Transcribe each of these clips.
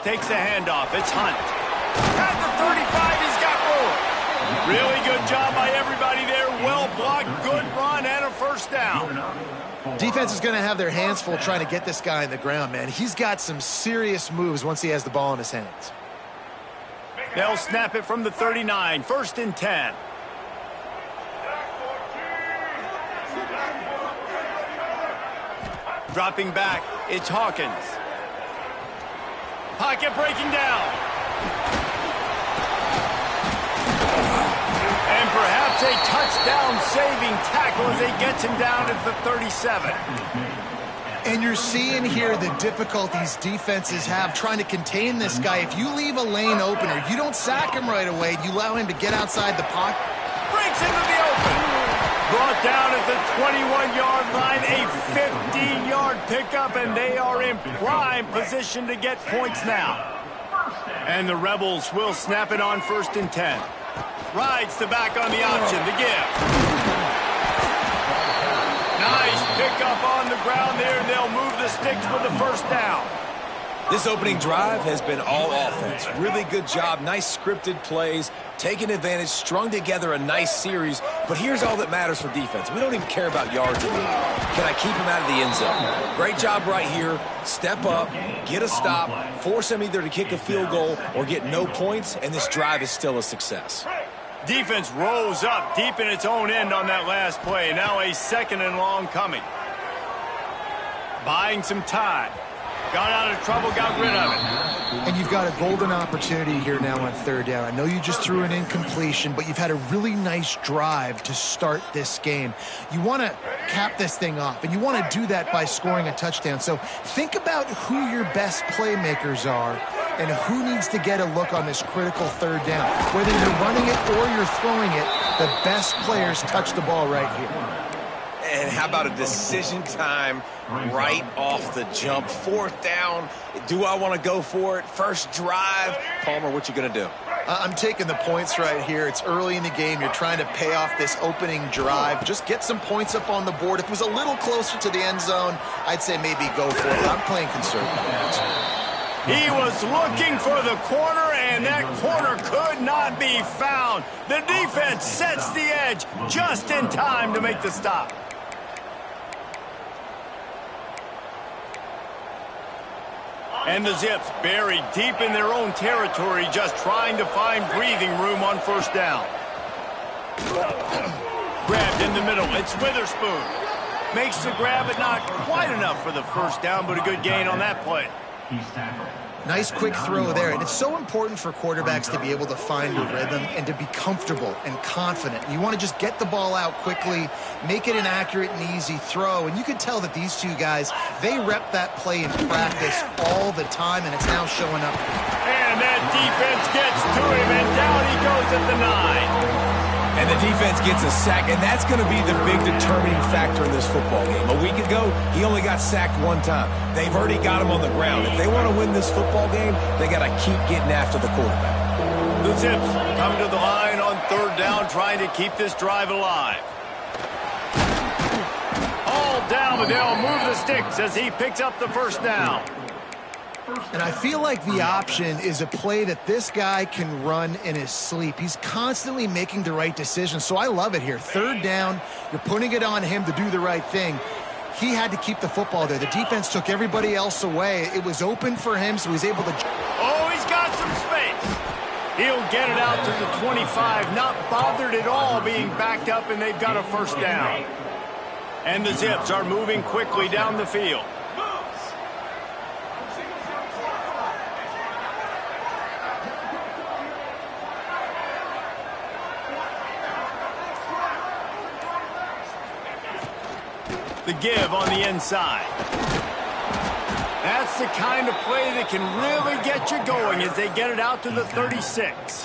takes the handoff. It's Hunt. At the 35, he's got room. Really good job by everybody there. Well blocked, good run, and a first down. Defense is going to have their hands full trying to get this guy in the ground, man. He's got some serious moves once he has the ball in his hands. They'll snap it from the 39, 1st and 10. Dropping back, it's Hawkins. Pocket breaking down. And perhaps a touchdown-saving tackle as he gets him down at the 37. And you're seeing here the difficulties defenses have trying to contain this guy. If you leave a lane open or you don't sack him right away, you allow him to get outside the pocket. Breaks into the open. Brought down at the 21-yard line, a 15-yard pickup, and they are in prime position to get points now. And the Rebels will snap it on 1st and 10. Rides the back on the option, the give. Nice pickup on the ground there. They'll move the sticks with the first down. This opening drive has been all offense. Really good job, nice scripted plays, taking advantage, strung together a nice series. But here's all that matters for defense. We don't even care about yards anymore. Can I keep him out of the end zone? Great job right here. Step up, get a stop, force him either to kick a field goal or get no points, and this drive is still a success. Defense rose up deep in its own end on that last play. Now a 2nd and long coming. Buying some time. Got out of trouble, got rid of it. And you've got a golden opportunity here now on 3rd down. I know you just threw an incompletion, but you've had a really nice drive to start this game. You want to cap this thing off, and you want to do that by scoring a touchdown. So think about who your best playmakers are and who needs to get a look on this critical 3rd down. Whether you're running it or you're throwing it, the best players touch the ball right here. And how about a decision time right off the jump? 4th down. Do I want to go for it? First drive. Palmer, what you going to do? I'm taking the points right here. It's early in the game. You're trying to pay off this opening drive. Just get some points up on the board. If it was a little closer to the end zone, I'd say maybe go for it. I'm playing conservative. He was looking for the corner, and that corner could not be found. The defense sets the edge just in time to make the stop. And the Zips buried deep in their own territory, just trying to find breathing room on 1st down. Grabbed in the middle. It's Witherspoon. Makes the grab, but not quite enough for the first down, but a good gain on that play. Nice quick throw there, and it's so important for quarterbacks to be able to find a rhythm and to be comfortable and confident. You want to just get the ball out quickly, make it an accurate and easy throw, and you can tell that these two guys, they rep that play in practice all the time, and it's now showing up. And that defense gets to him, and down he goes at the 9. And the defense gets a sack, and that's going to be the big determining factor in this football game. A week ago, he only got sacked 1 time. They've already got him on the ground. If they want to win this football game, they got to keep getting after the quarterback. The Zips come to the line on 3rd down, trying to keep this drive alive. All down, but they'll move the sticks as he picks up the first down. And I feel like the option is a play that this guy can run in his sleep. He's constantly making the right decisions, so I love it here. 3rd down, you're putting it on him to do the right thing. He had to keep the football there. The defense took everybody else away. It was open for him, so he's able to... Oh, he's got some space. He'll get it out to the 25, not bothered at all being backed up, and they've got a first down. And the Zips are moving quickly down the field. The give on the inside. That's the kind of play that can really get you going as they get it out to the 36.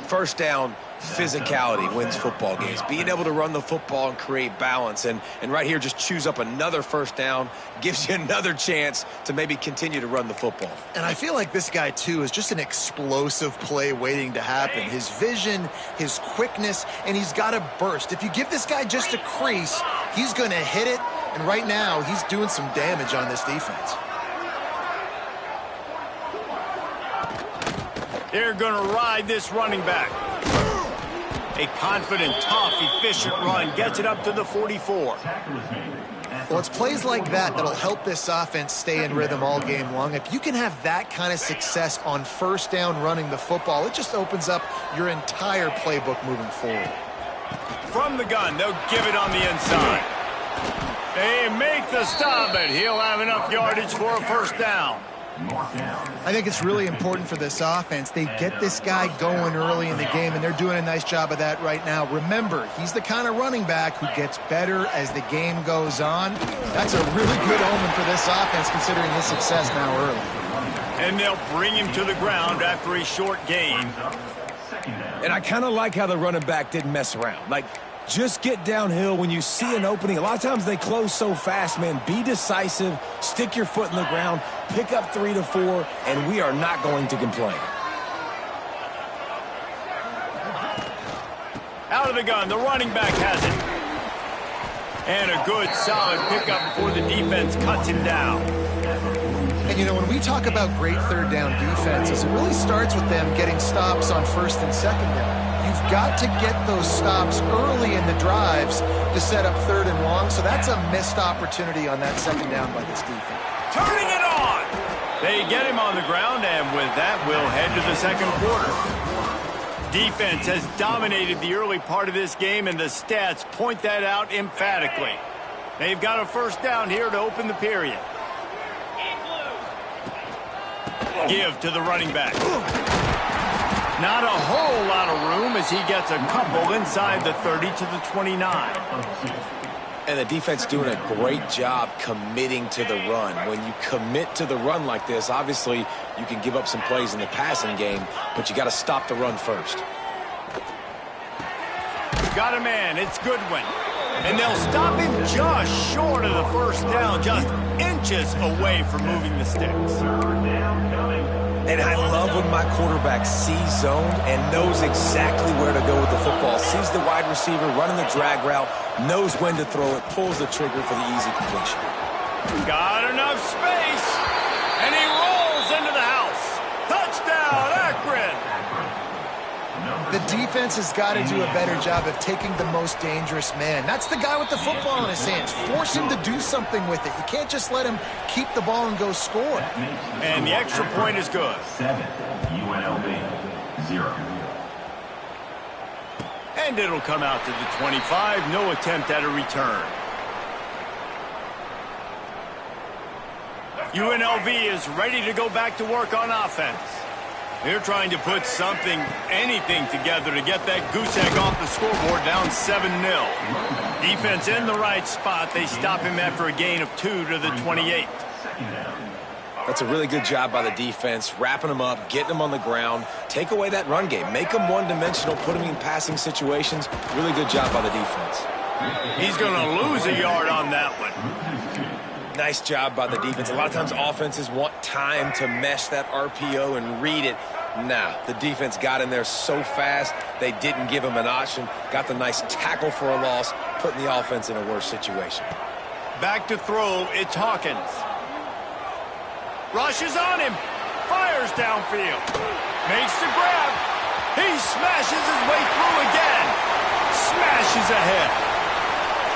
First down, physicality wins football games. Being able to run the football and create balance. And right here, just choose up another first down, gives you another chance to maybe continue to run the football. And I feel like this guy, too, is just an explosive play waiting to happen. His vision, his quickness, and he's got a burst. If you give this guy just a crease, he's going to hit it. And right now, he's doing some damage on this defense. They're going to ride this running back. A confident, tough, efficient run gets it up to the 44. Well, it's plays like that that'll help this offense stay in rhythm all game long. If you can have that kind of success on first down running the football, it just opens up your entire playbook moving forward. From the gun, they'll give it on the inside. They make the stop, but he'll have enough yardage for a first down. I think it's really important for this offense. They get this guy going early in the game, and they're doing a nice job of that right now. Remember, he's the kind of running back who gets better as the game goes on. That's a really good omen for this offense, considering his success now early. And they'll bring him to the ground after a short gain. And I kind of like how the running back didn't mess around. Like, just get downhill when you see an opening. A lot of times they close so fast, man. Be decisive, stick your foot in the ground, pick up 3 to 4, and we are not going to complain. Out of the gun, the running back has it. And a good, solid pickup before the defense cuts him down. And, you know, when we talk about great third down defenses, it really starts with them getting stops on first and second down. You've got to get those stops early in the drives to set up third and long, so that's a missed opportunity on that second down by this defense. Turning it on! They get him on the ground, and with that, we'll head to the second quarter. Defense has dominated the early part of this game, and the stats point that out emphatically. They've got a first down here to open the period. Give to the running back. Not a whole lot of room as he gets a couple inside the 30 to the 29. And the defense doing a great job committing to the run. When you commit to the run like this, obviously you can give up some plays in the passing game, but you got to stop the run first. Got a man, it's Goodwin. And they'll stop him just short of the first down, just inches away from moving the sticks. And I love when my quarterback sees zoned and knows exactly where to go with the football. Sees the wide receiver running the drag route, knows when to throw it, pulls the trigger for the easy completion. Got enough space, and he rolls into the house. Touchdown, Akron! The defense has got to do a better job of taking the most dangerous man. That's the guy with the football in his hands. Force him to do something with it. You can't just let him keep the ball and go score. And the extra point is good. 7, UNLV, 0. And it'll come out to the 25. No attempt at a return. UNLV is ready to go back to work on offense. They're trying to put something, anything together to get that goose egg off the scoreboard down 7-0. Defense in the right spot. They stop him after a gain of 2 to the 28. That's a really good job by the defense, wrapping them up, getting them on the ground, take away that run game, make them one-dimensional, put them in passing situations. Really good job by the defense. He's going to lose a yard on that one. Nice job by the defense. A lot of times offenses want time to mesh that RPO and read it. Nah, the defense got in there so fast, they didn't give him an option. Got the nice tackle for a loss, putting the offense in a worse situation. Back to throw, it's Hawkins. Rushes on him. Fires downfield. Makes the grab. He smashes his way through again. Smashes ahead.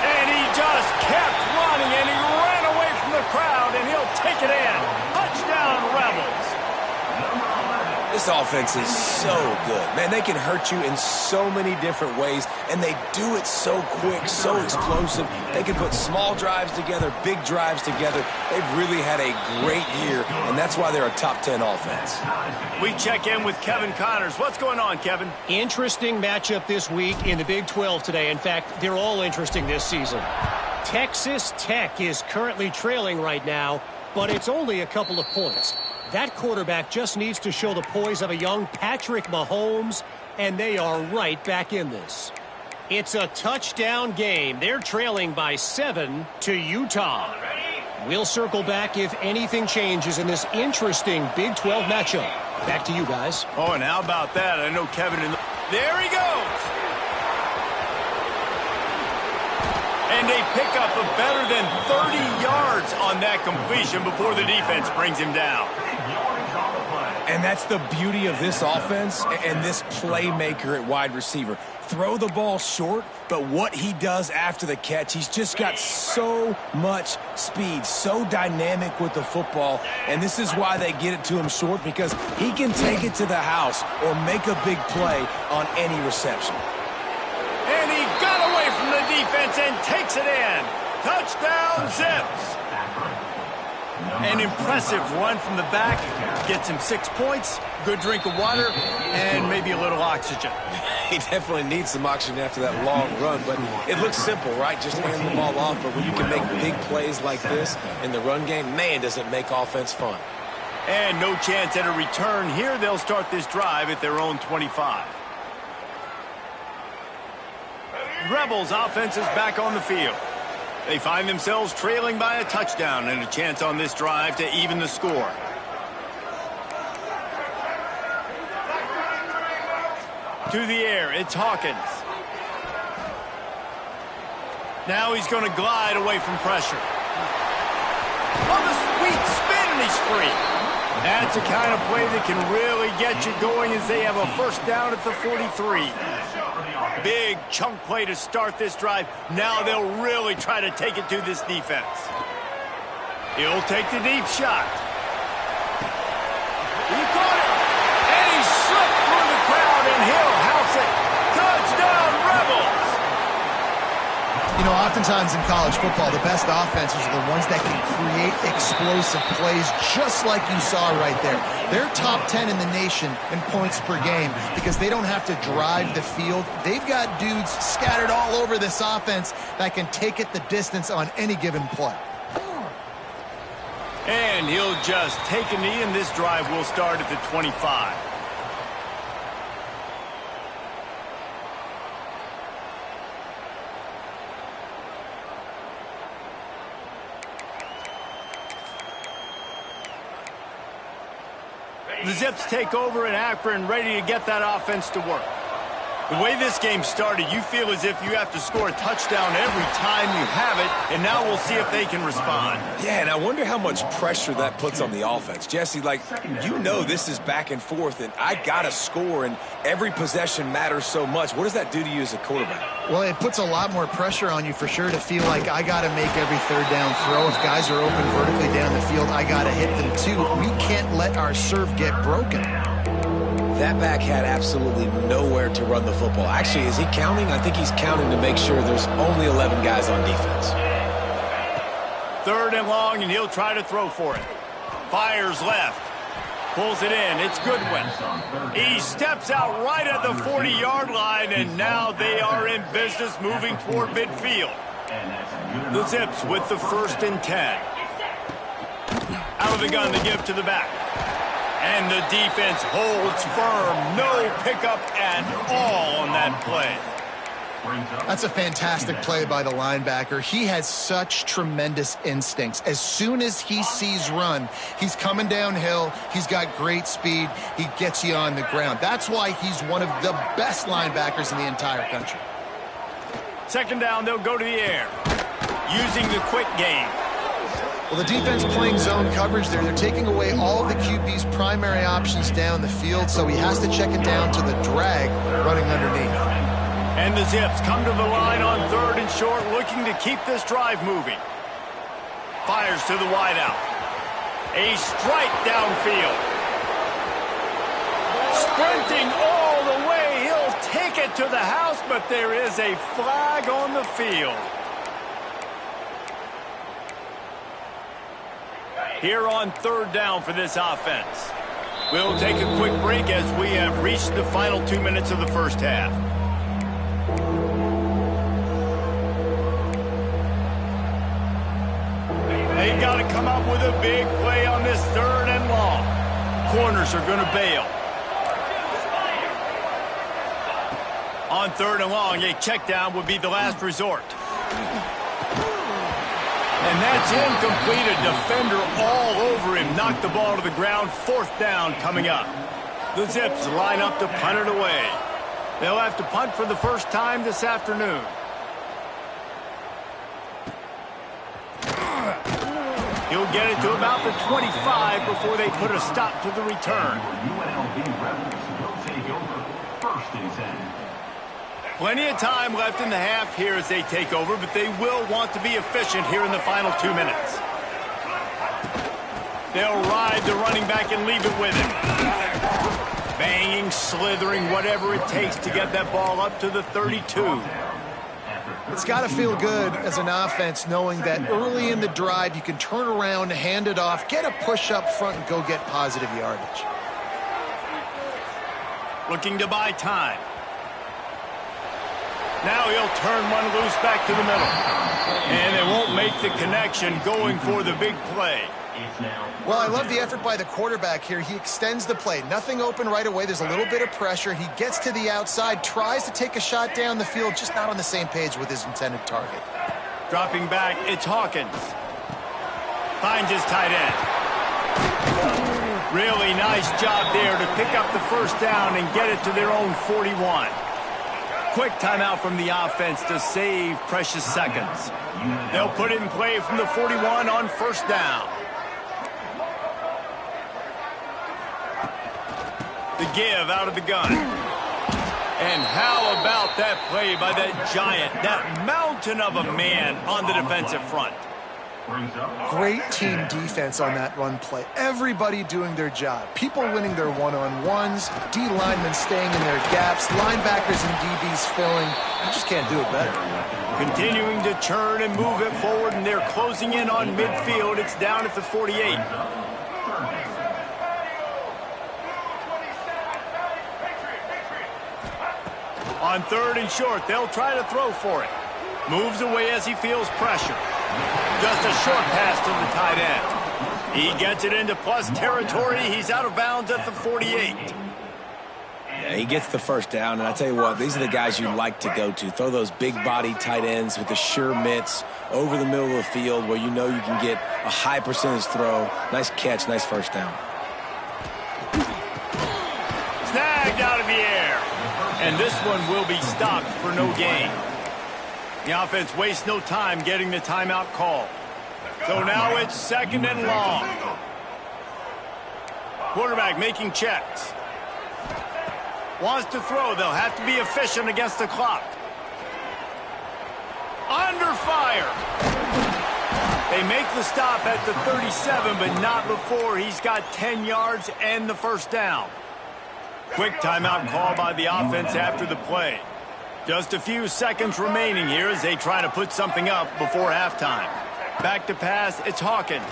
And he just kept running, and he ran away from the crowd, and he'll take it in. Touchdown, Rebels. This offense is so good. Man, they can hurt you in so many different ways, and they do it so quick, so explosive. They can put small drives together, big drives together. They've really had a great year, and that's why they're a top 10 offense. We check in with Kevin Connors. What's going on, Kevin? Interesting matchup this week in the Big 12 today. In fact, they're all interesting this season. Texas Tech is currently trailing right now, but it's only a couple of points. That quarterback just needs to show the poise of a young Patrick Mahomes, and they are right back in this. It's a touchdown game. They're trailing by 7 to Utah. We'll circle back if anything changes in this interesting Big 12 matchup. Back to you guys. Oh, and how about that? I know Kevin in the... There he goes! And they pick up a better than 30 yards on that completion before the defense brings him down. And that's the beauty of this offense and this playmaker at wide receiver. Throw the ball short, but what he does after the catch, he's just got so much speed, so dynamic with the football, and this is why they get it to him short, because he can take it to the house or make a big play on any reception. And he got away from the defense and takes it in. Touchdown, Zips. An impressive run from the back. Gets him 6 points, good drink of water, and maybe a little oxygen. He definitely needs some oxygen after that long run, but it looks simple, right? Just hand the ball off, but when you can make big plays like this in the run game, man, does it make offense fun. And no chance at a return here. They'll start this drive at their own 25. Rebels offense is back on the field. They find themselves trailing by a touchdown and a chance on this drive to even the score. To the air, it's Hawkins. Now he's going to glide away from pressure. On the sweet spin, and he's free. That's the kind of play that can really get you going as they have a first down at the 43. Big chunk play to start this drive. Now they'll really try to take it to this defense. He'll take the deep shot. He caught it. And he slipped through the crowd, and he'll house it. Touchdown, Rebels! You know, oftentimes in college football, the best offenses are the ones that can create explosive plays just like you saw right there. They're top 10 in the nation in points per game because they don't have to drive the field. They've got dudes scattered all over this offense that can take it the distance on any given play. And he'll just take a knee, and this drive will start at the 25. The Zips take over in Akron, ready to get that offense to work. The way this game started, you feel as if you have to score a touchdown every time you have it, and now we'll see if they can respond. Yeah, and I wonder how much pressure that puts on the offense. Jesse, like, you know this is back and forth, and I got to score, and every possession matters so much. What does that do to you as a quarterback? Well, it puts a lot more pressure on you for sure to feel like I got to make every third down throw. If guys are open vertically down the field, I got to hit them too. We can't let our serve get broken. That back had absolutely nowhere to run the football. Actually, is he counting? I think he's counting to make sure there's only 11 guys on defense. Third and long, and he'll try to throw for it. Fires left. Pulls it in. It's Goodwin. He steps out right at the 40-yard line, and now they are in business moving toward midfield. The Zips with the 1st and 10. Out of the gun to give to the back. And the defense holds firm. No pickup at all on that play. That's a fantastic play by the linebacker. He has such tremendous instincts. As soon as he sees run, he's coming downhill. He's got great speed. He gets you on the ground. That's why he's one of the best linebackers in the entire country. Second down, they'll go to the air. Using the quick game. Well, the defense playing zone coverage there. They're taking away all of the QB's primary options down the field, so he has to check it down to the drag running underneath. And the Zips come to the line on 3rd and short, looking to keep this drive moving. Fires to the wideout. A strike downfield. Sprinting all the way. He'll take it to the house, but there is a flag on the field. Here on 3rd down for this offense. We'll take a quick break as we have reached the final 2 minutes of the first half. They got to come up with a big play on this 3rd and long. Corners are going to bail. On 3rd and long, a check down would be the last resort. And that's incomplete. A defender all over him. Knocked the ball to the ground. 4th down coming up. The Zips line up to punt it away. They'll have to punt for the first time this afternoon. He'll get it to about the 25 before they put a stop to the return. UNLV Rebels will take over 1st and 10. Plenty of time left in the half here as they take over, but they will want to be efficient here in the final 2 minutes. They'll ride the running back and leave it with him. Banging, slithering, whatever it takes to get that ball up to the 32. It's got to feel good as an offense knowing that early in the drive you can turn around, hand it off, get a push up front, and go get positive yardage. Looking to buy time. Now he'll turn one loose back to the middle. And they won't make the connection going for the big play. Well, I love the effort by the quarterback here. He extends the play. Nothing open right away. There's a little bit of pressure. He gets to the outside, tries to take a shot down the field, just not on the same page with his intended target. Dropping back, it's Hawkins. Finds his tight end. Really nice job there to pick up the first down and get it to their own 41. Quick timeout from the offense to save precious seconds. They'll put it in play from the 41 on first down. The give out of the gun. And how about that play by that giant, that mountain of a man on the defensive front? Great team defense on that run play. Everybody doing their job. People winning their one-on-ones, D linemen staying in their gaps, linebackers and DBs filling. You just can't do it better. Continuing to churn and move it forward, and they're closing in on midfield. It's down at the 48. On 3rd and short, they'll try to throw for it. Moves away as he feels pressure. Just a short pass to the tight end. He gets it into plus territory. He's out of bounds at the 48. Yeah, he gets the first down, and I tell you what, these are the guys you like to go to. Throw those big-body tight ends with the sure mitts over the middle of the field where you know you can get a high percentage throw. Nice catch, nice first down. Snagged out of the air. And this one will be stopped for no gain. The offense wastes no time getting the timeout call. So now it's 2nd and long. Quarterback making checks. Wants to throw. They'll have to be efficient against the clock. Under fire. They make the stop at the 37, but not before he's got 10 yards and the first down. Quick timeout call by the offense after the play. Just a few seconds remaining here as they try to put something up before halftime. Back to pass, it's Hawkins.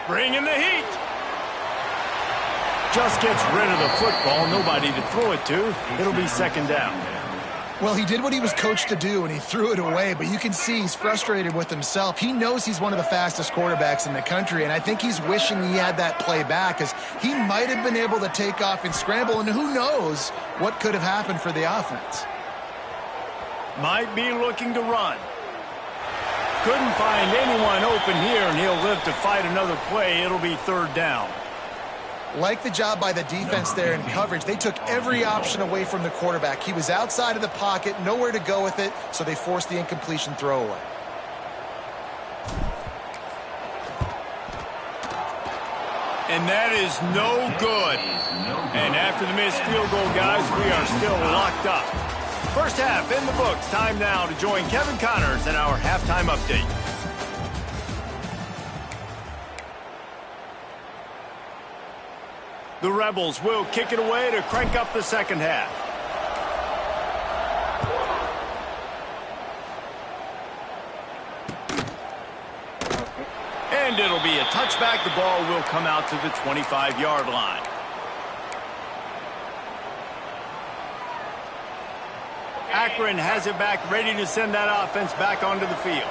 Bringing the heat. Just gets rid of the football, nobody to throw it to. It'll be 2nd down. Well, he did what he was coached to do, and he threw it away, but you can see he's frustrated with himself. He knows he's one of the fastest quarterbacks in the country, and I think he's wishing he had that play back, because he might have been able to take off and scramble, and who knows what could have happened for the offense. Might be looking to run. Couldn't find anyone open here, and he'll live to fight another play. It'll be 3rd down. Like the job by the defense there in coverage. They took every option away from the quarterback. He was outside of the pocket, nowhere to go with it, so they forced the incompletion throwaway. And that is no good. And after the missed field goal, guys, we are still locked up. First half in the books. Time now to join Kevin Connors in our halftime update. The Rebels will kick it away to crank up the second half. And it'll be a touchback. The ball will come out to the 25-yard line. Akron has it back, ready to send that offense back onto the field.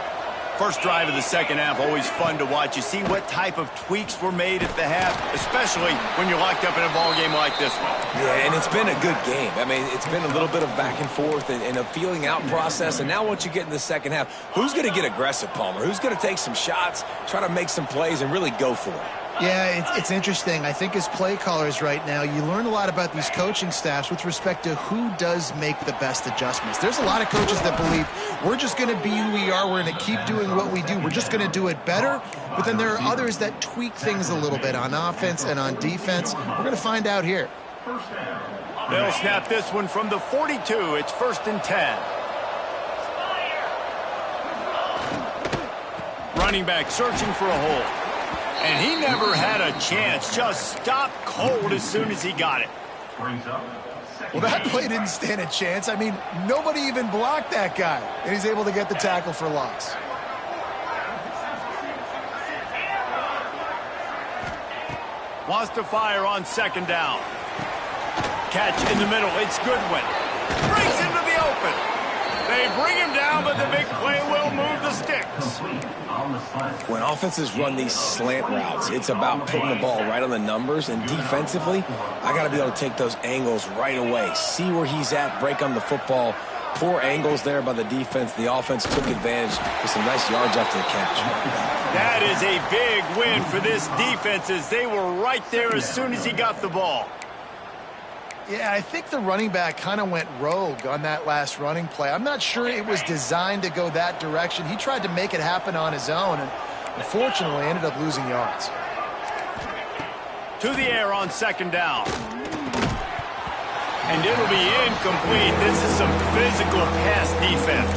First drive of the second half, always fun to watch. You see what type of tweaks were made at the half, especially when you're locked up in a ball game like this one. Yeah, and it's been a good game. I mean, it's been a little bit of back and forth and a feeling out process. And now once you get in the second half, who's going to get aggressive, Palmer? Who's going to take some shots, try to make some plays, and really go for it? Yeah, it's interesting. I think as play callers right now, you learn a lot about these coaching staffs with respect to who does make the best adjustments. There's a lot of coaches that believe we're just going to be who we are. We're going to keep doing what we do. We're just going to do it better. But then there are others that tweak things a little bit on offense and on defense. We're going to find out here. They'll snap this one from the 42. It's 1st and 10. Running back searching for a hole. And he never had a chance. Just stopped cold as soon as he got it. Well, that play didn't stand a chance. I mean, nobody even blocked that guy. And he's able to get the tackle for loss. Wants to fire on 2nd down. Catch in the middle. It's Goodwin. Brings into the open. They bring him down, but the big play will move the sticks. When offenses run these slant routes, it's about putting the ball right on the numbers. And defensively, I got to be able to take those angles right away. See where he's at, break on the football. Poor angles there by the defense. The offense took advantage with some nice yards after the catch. That is a big win for this defense as they were right there as soon as he got the ball. Yeah, I think the running back kind of went rogue on that last running play. I'm not sure it was designed to go that direction. He tried to make it happen on his own and unfortunately ended up losing yards. To the air on 2nd down. And it'll be incomplete. This is some physical pass defense.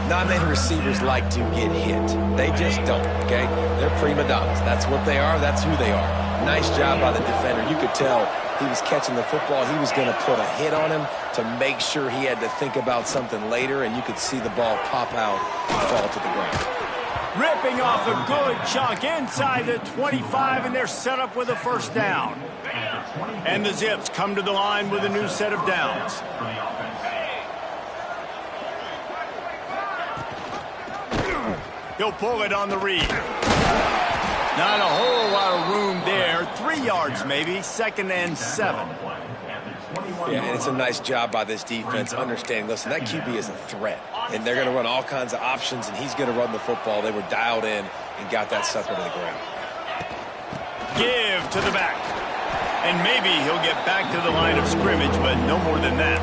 Not many receivers like to get hit. They just don't, okay? They're prima donnas. That's what they are. That's who they are. Nice job by the defender. You could tell he was catching the football. He was going to put a hit on him to make sure he had to think about something later, and you could see the ball pop out and fall to the ground. Ripping off a good chunk inside the 25, and they're set up with a 1st down. And the Zips come to the line with a new set of downs. He'll pull it on the read. Not a whole lot of room there. 3 yards maybe. 2nd and 7. Yeah, and it's a nice job by this defense understanding, listen, that QB is a threat. And they're going to run all kinds of options, and he's going to run the football. They were dialed in and got that sucker to the ground. Give to the back. And maybe he'll get back to the line of scrimmage, but no more than that.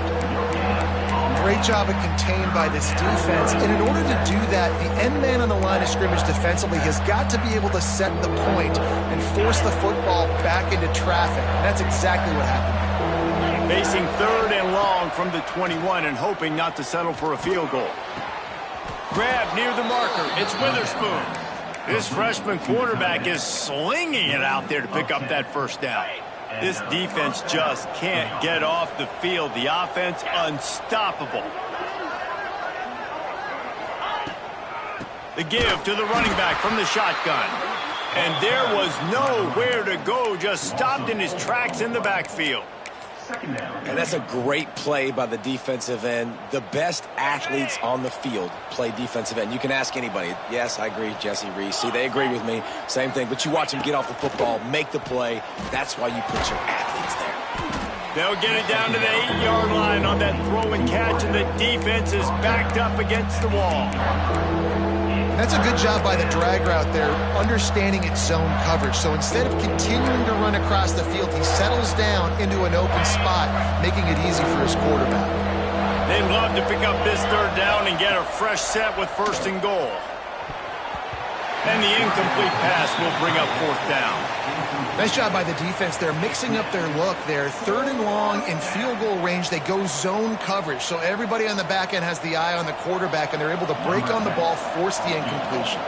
Great job of contained by this defense. And in order to do that, the end man on the line of scrimmage defensively has got to be able to set the point and force the football back into traffic. And that's exactly what happened. Facing 3rd and long from the 21 and hoping not to settle for a field goal. Grab near the marker. It's Witherspoon. This freshman quarterback is slinging it out there to pick up that 1st down. This defense just can't get off the field. The offense unstoppable. The give to the running back from the shotgun. And there was nowhere to go, just stopped in his tracks in the backfield. And that's a great play by the defensive end. The best athletes on the field play defensive end. You can ask anybody. Yes, I agree, Jesse Reese. See, they agree with me. Same thing. But you watch them get off the football, make the play. That's why you put your athletes there. They'll get it down to the 8-yard line on that throw and catch, and the defense is backed up against the wall. That's a good job by the drag route there, understanding its zone coverage. So instead of continuing to run across the field, he settles down into an open spot, making it easy for his quarterback. They'd love to pick up this 3rd down and get a fresh set with 1st and goal. And the incomplete pass will bring up 4th down. Nice job by the defense there, mixing up their look there. 3rd and long in field goal range. They go zone coverage, so everybody on the back end has the eye on the quarterback, and they're able to break on the ball, force the incompletion.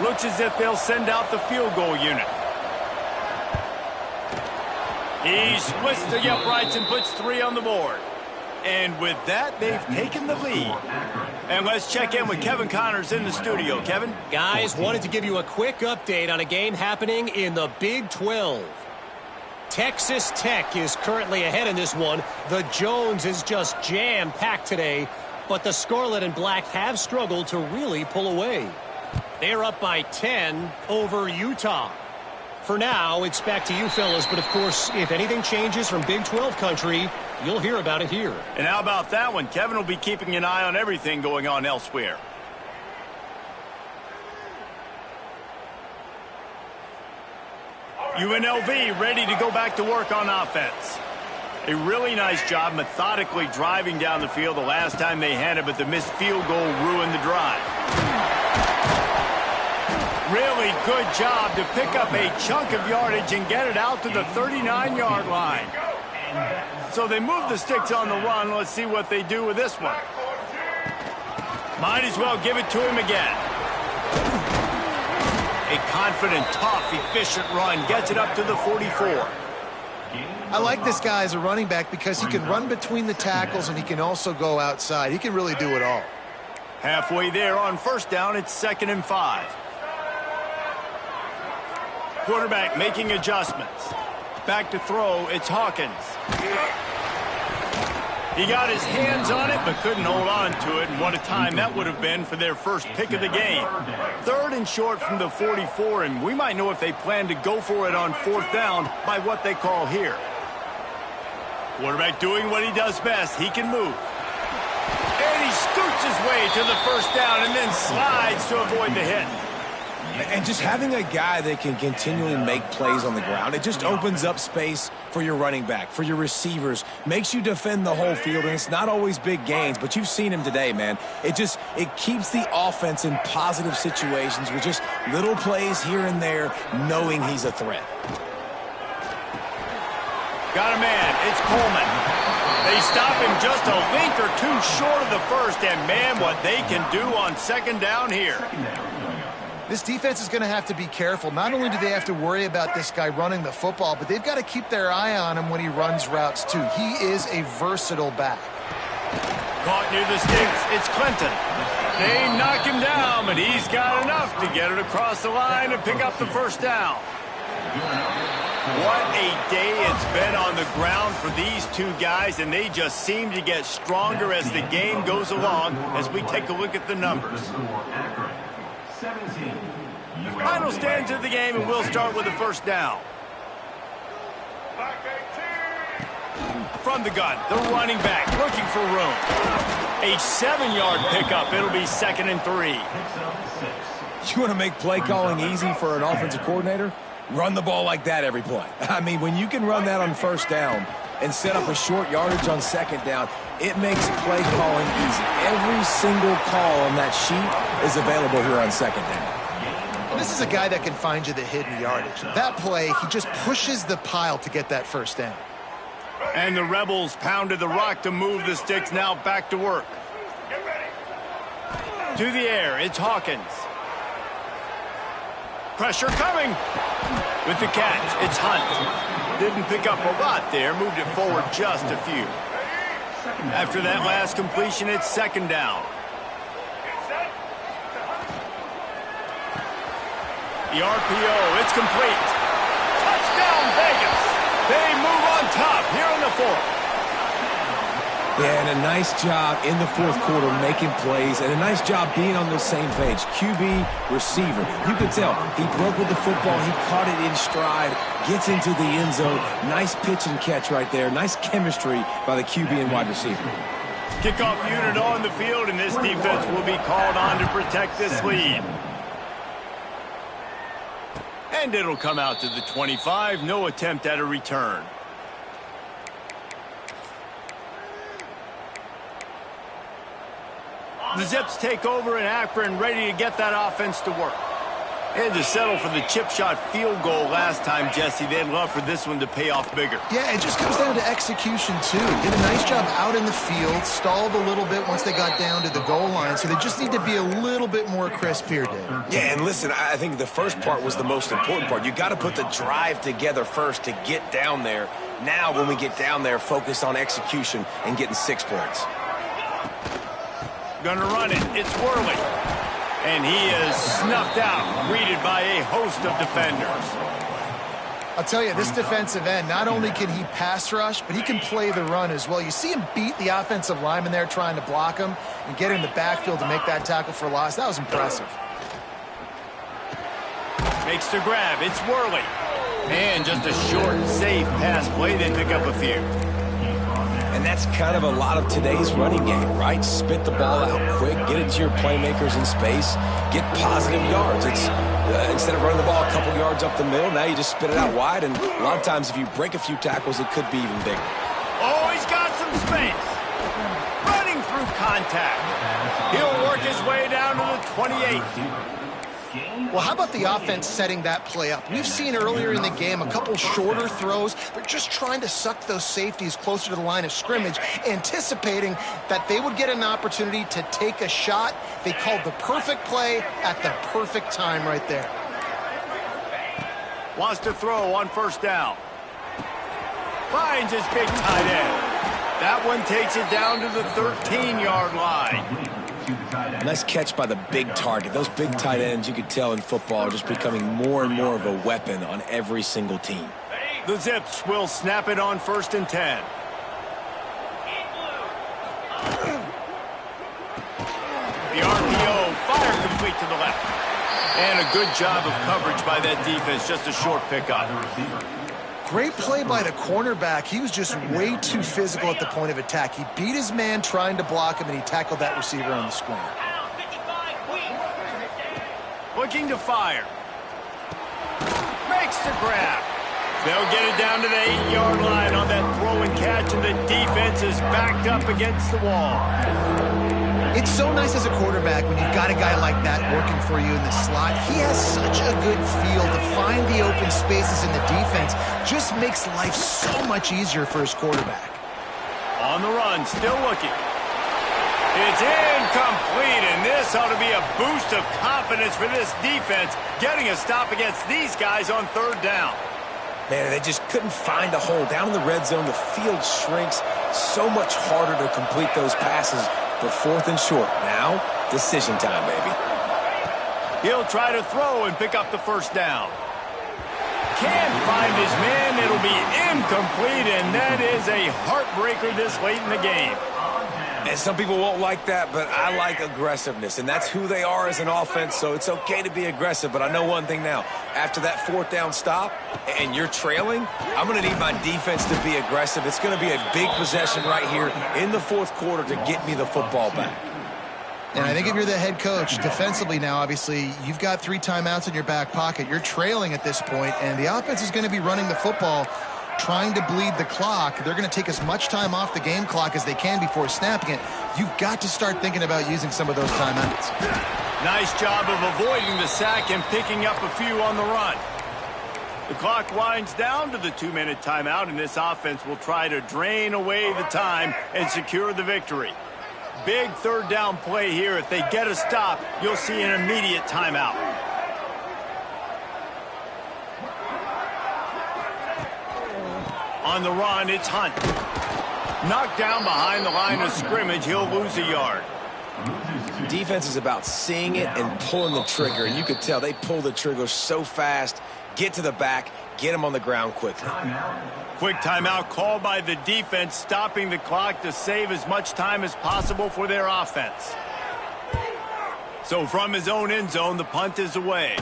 Looks as if they'll send out the field goal unit. He splits the uprights and puts 3 on the board. And with that, they've taken the lead. And let's check in with Kevin Connors in the studio. Kevin? Guys, wanted to give you a quick update on a game happening in the Big 12. Texas Tech is currently ahead in this one. The Jones is just jam-packed today, but the Scarlet and Black have struggled to really pull away. They're up by 10 over Utah. For now, it's back to you fellas, but of course, if anything changes from Big 12 country, you'll hear about it here. And how about that one? Kevin will be keeping an eye on everything going on elsewhere. UNLV ready to go back to work on offense. A really nice job methodically driving down the field the last time they had it, but the missed field goal ruined the drive. Really good job to pick up a chunk of yardage and get it out to the 39-yard line. So they move the sticks on the run. Let's see what they do with this one. Might as well give it to him again. A confident, tough, efficient run gets it up to the 44. I like this guy as a running back because he can run between the tackles and he can also go outside. He can really do it all. Halfway there on first down, it's 2nd and 5. Quarterback making adjustments. Back to throw, it's Hawkins. He got his hands on it, but couldn't hold on to it, and what a time that would have been for their first pick of the game. 3rd and short from the 44, and we might know if they plan to go for it on 4th down by what they call here. Quarterback doing what he does best. He can move. And he scoots his way to the 1st down and then slides to avoid the hit. And just having a guy that can continually make plays on the ground, it just opens up space for your running back, for your receivers, makes you defend the whole field, and it's not always big gains, but you've seen him today, man. It keeps the offense in positive situations with just little plays here and there, knowing he's a threat. Got a man. It's Coleman. They stop him just a link or two short of the first, and man, what they can do on 2nd down here. This defense is going to have to be careful. Not only do they have to worry about this guy running the football, but they've got to keep their eye on him when he runs routes too. He is a versatile back. Caught near the sticks. It's Clinton. They knock him down, but he's got enough to get it across the line and pick up the 1st down. What a day it's been on the ground for these two guys, and they just seem to get stronger as the game goes along as we take a look at the numbers. Final stands of the game, and we'll start with the 1st down. From the gun, the running back looking for room. A 7-yard pickup. It'll be 2nd and 3. You want to make play calling easy for an offensive coordinator? Run the ball like that every play. I mean, when you can run that on 1st down and set up a short yardage on 2nd down, it makes play calling easy. Every single call on that sheet is available here on 2nd down. This is a guy that can find you the hidden yardage. That play, he just pushes the pile to get that 1st down. And the Rebels pounded the rock to move the sticks. Now back to work. To the air, it's Hawkins. Pressure coming. With the catch, it's Hunt. Didn't pick up a lot there, moved it forward just a few. After that last completion, it's 2nd down. The RPO, it's complete. Touchdown, Vegas. They move on top here in the 4th. Yeah, and a nice job in the 4th quarter making plays, and a nice job being on the same page. QB, receiver. You could tell he broke with the football. He caught it in stride, gets into the end zone. Nice pitch and catch right there. Nice chemistry by the QB and wide receiver. Kickoff unit on the field, and this defense will be called on to protect this lead. And it'll come out to the 25. No attempt at a return. The Zips take over in Akron, ready to get that offense to work. They had to settle for the chip shot field goal last time, Jesse. They'd love for this one to pay off bigger. Yeah, it just comes down to execution, too. Did a nice job out in the field, stalled a little bit once they got down to the goal line, so they just need to be a little bit more crisp here, Dave. Yeah, and listen, I think the first part was the most important part. You got to put the drive together first to get down there. Now, when we get down there, focus on execution and getting 6 points. Gonna run it. It's Worley. And he is snuffed out, greeted by a host of defenders. I'll tell you, this defensive end, not only can he pass rush, but he can play the run as well. You see him beat the offensive lineman there trying to block him and get in the backfield to make that tackle for loss. That was impressive. Makes the grab. It's Worley. And just a short, safe pass play, then pick up a few. And that's kind of a lot of today's running game, right? Spit the ball out quick, get it to your playmakers in space, get positive yards. It's instead of running the ball a couple yards up the middle, now you just spit it out wide, and a lot of times if you break a few tackles, it could be even bigger. Oh, he's got some space. Running through contact. He'll work his way down to the 28. Well, how about the offense setting that play up? We've seen earlier in the game a couple shorter throws. They're just trying to suck those safeties closer to the line of scrimmage, anticipating that they would get an opportunity to take a shot. They called the perfect play at the perfect time right there. Wants to throw on first down. Finds his big tight end. That one takes it down to the 13-yard line. Nice catch by the big target. Those big tight ends, you could tell in football, are just becoming more and more of a weapon on every single team. The Zips will snap it on 1st and 10. The RPO, fire complete to the left. And a good job of coverage by that defense, just a short pickup. Great play by the cornerback. He was just way too physical at the point of attack. He beat his man trying to block him, and he tackled that receiver on the screen. Looking to fire. Makes the grab. They'll get it down to the 8-yard line on that throw and catch, and the defense is backed up against the wall. It's so nice as a quarterback when you've got a guy like that working for you in the slot. He has such a good feel to find the open spaces in the defense. Just makes life so much easier for his quarterback. On the run, still looking. It's incomplete, and this ought to be a boost of confidence for this defense, getting a stop against these guys on 3rd down. Man, they just couldn't find a hole. Down in the red zone, the field shrinks. So much harder to complete those passes. But 4th and short. Now, decision time, baby. He'll try to throw and pick up the 1st down. Can't find his man. It'll be incomplete, and that is a heartbreaker this late in the game. And some people won't like that, but I like aggressiveness, and that's who they are as an offense, so it's okay to be aggressive. But I know one thing now. After that 4th down stop and you're trailing, I'm going to need my defense to be aggressive. It's going to be a big possession right here in the 4th quarter to get me the football back. And I think if you're the head coach, defensively now, obviously, you've got 3 timeouts in your back pocket. You're trailing at this point, and the offense is going to be running the football, trying to bleed the clock. They're going to take as much time off the game clock as they can before snapping it. You've got to start thinking about using some of those timeouts. Nice job of avoiding the sack and picking up a few on the run. The clock winds down to the 2-minute timeout, and this offense will try to drain away the time and secure the victory. Big 3rd down play here. If they get a stop, you'll see an immediate timeout. On the run, it's Hunt. Knocked down behind the line of scrimmage. He'll lose a yard. Defense is about seeing it and pulling the trigger, and you could tell they pull the trigger so fast, get to the back, get him on the ground quickly. Quick timeout called by the defense, stopping the clock to save as much time as possible for their offense. So from his own end zone, the punt is away.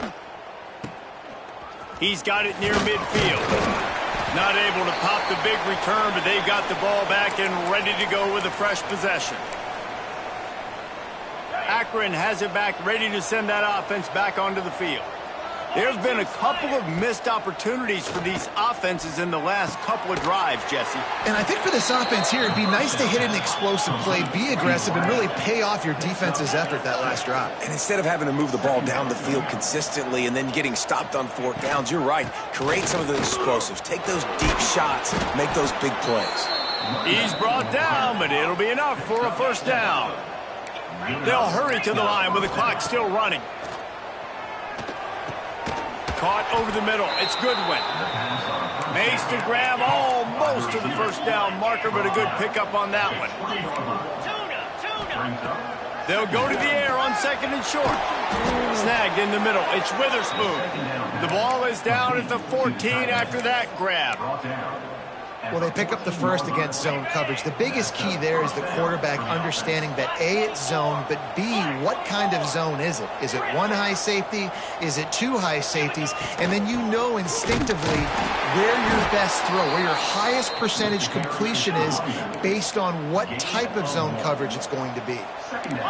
He's got it near midfield. Not able to pop the big return, but they've got the ball back and ready to go with a fresh possession. Akron has it back, ready to send that offense back onto the field. There's been a couple of missed opportunities for these offenses in the last couple of drives, Jesse. And I think for this offense here, it'd be nice to hit an explosive play, be aggressive, and really pay off your defense's effort that last drive. And instead of having to move the ball down the field consistently and then getting stopped on 4th downs, you're right. Create some of those explosives. Take those deep shots. Make those big plays. He's brought down, but it'll be enough for a 1st down. They'll hurry to the line with the clock still running. Caught over the middle. It's Goodwin. Makes the grab almost to the 1st down marker, but a good pickup on that one. They'll go to the air on 2nd and short. Snagged in the middle. It's Witherspoon. The ball is down at the 14 after that grab. Well, they pick up the first against zone coverage. The biggest key there is the quarterback understanding that A, it's zone, but B, what kind of zone is it? Is it one high safety? Is it two high safeties? And then you know instinctively where your best throw, where your highest percentage completion is based on what type of zone coverage it's going to be.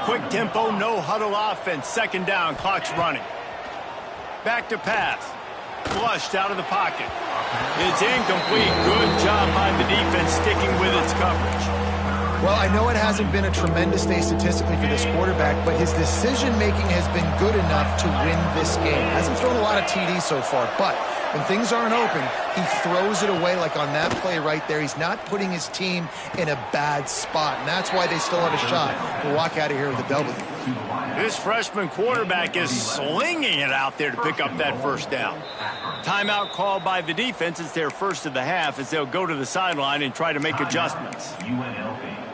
Quick tempo, no huddle offense. Second down, clock's running. Back to pass. Flushed out of the pocket. It's incomplete. Good job by the defense sticking with its coverage. Well, I know it hasn't been a tremendous day statistically for this quarterback, but his decision-making has been good enough to win this game. Hasn't thrown a lot of TDs so far, but when things aren't open, he throws it away like on that play right there. He's not putting his team in a bad spot, and that's why they still have a shot to walk out of here with a W. This freshman quarterback is slinging it out there to pick up that first down. Timeout called by the defense. It's their first of the half as they'll go to the sideline and try to make adjustments. UNLV.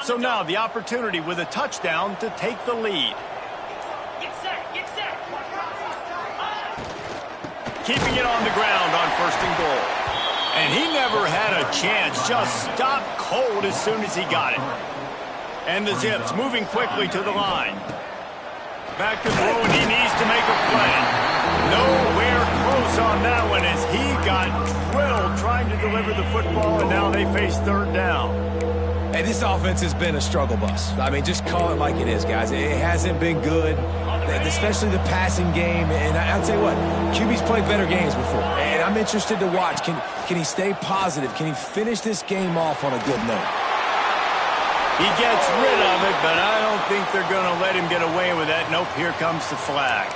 So now the opportunity with a touchdown to take the lead. Get set, get set. Keeping it on the ground on first and goal. And he never had a chance. Just stopped cold as soon as he got it. And the Zips moving quickly to the line. Back to throw, and he needs to make a play. Nowhere close on that one as he got drilled trying to deliver the football, and now they face third down. Hey, this offense has been a struggle bus. I mean, just call it like it is, guys. It hasn't been good, especially the passing game. And I'll tell you what, QB's played better games before. And I'm interested to watch. Can he stay positive? Can he finish this game off on a good note? He gets rid of it, but I don't think they're going to let him get away with that. Nope, here comes the flag.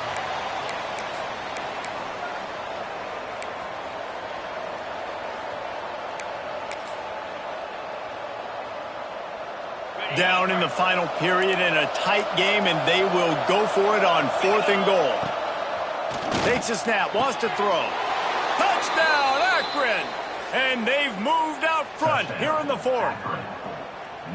Down in the final period in a tight game, and they will go for it on fourth and goal. Takes a snap, wants to throw. Touchdown, Akron! And they've moved out front here in the fourth.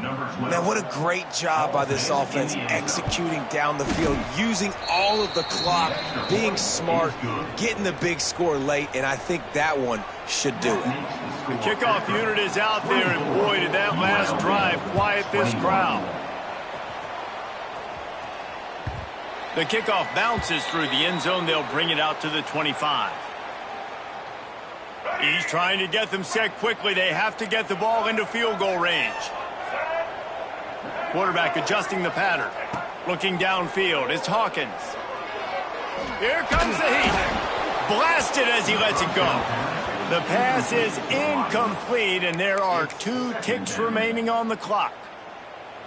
Man, what a great job by this offense executing down the field, using all of the clock, being smart, getting the big score late, and I think that one should do it. The kickoff unit is out there, and boy, did that last drive quiet this crowd. The kickoff bounces through the end zone. They'll bring it out to the 25. He's trying to get them set quickly. They have to get the ball into field goal range. Quarterback adjusting the pattern. Looking downfield. It's Hawkins. Here comes the heat. Blasted as he lets it go. The pass is incomplete, and there are 2 ticks remaining on the clock.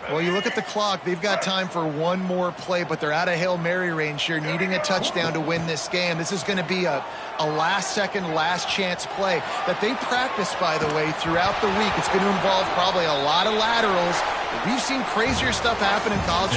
Well, you look at the clock, they've got time for one more play, but they're out of Hail Mary range here, needing a touchdown to win this game. This is going to be a last-second, last-chance play that they practice, by the way, throughout the week. It's going to involve probably a lot of laterals. We've seen crazier stuff happen in college